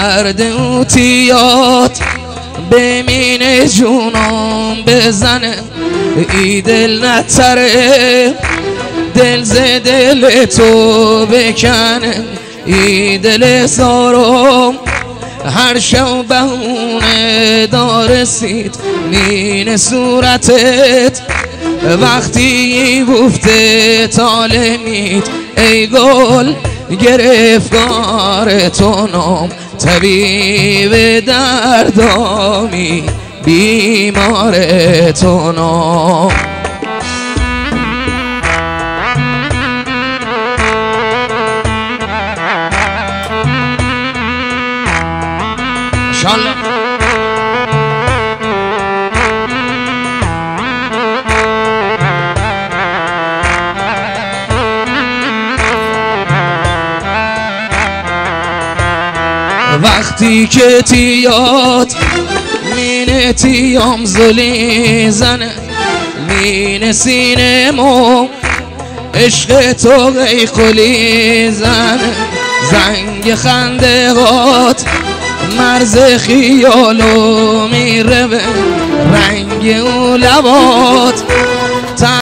درد اوتیات بمینه جونم بزنه ای دل نتره دل ز دل تو بکنه ای دل زارم هر شب بهونه دارسید مین صورتت وقتی بفته طالمید ای گل گرفتار تو نام طبیب دردامی بیمار تو نام انشالله وقتی که تیاد مینه تیام زلی زنه مینه سینه مو عشق تو غیقلی زنه زنگ خنده هات مرز خیالو میره به رنگ او لبات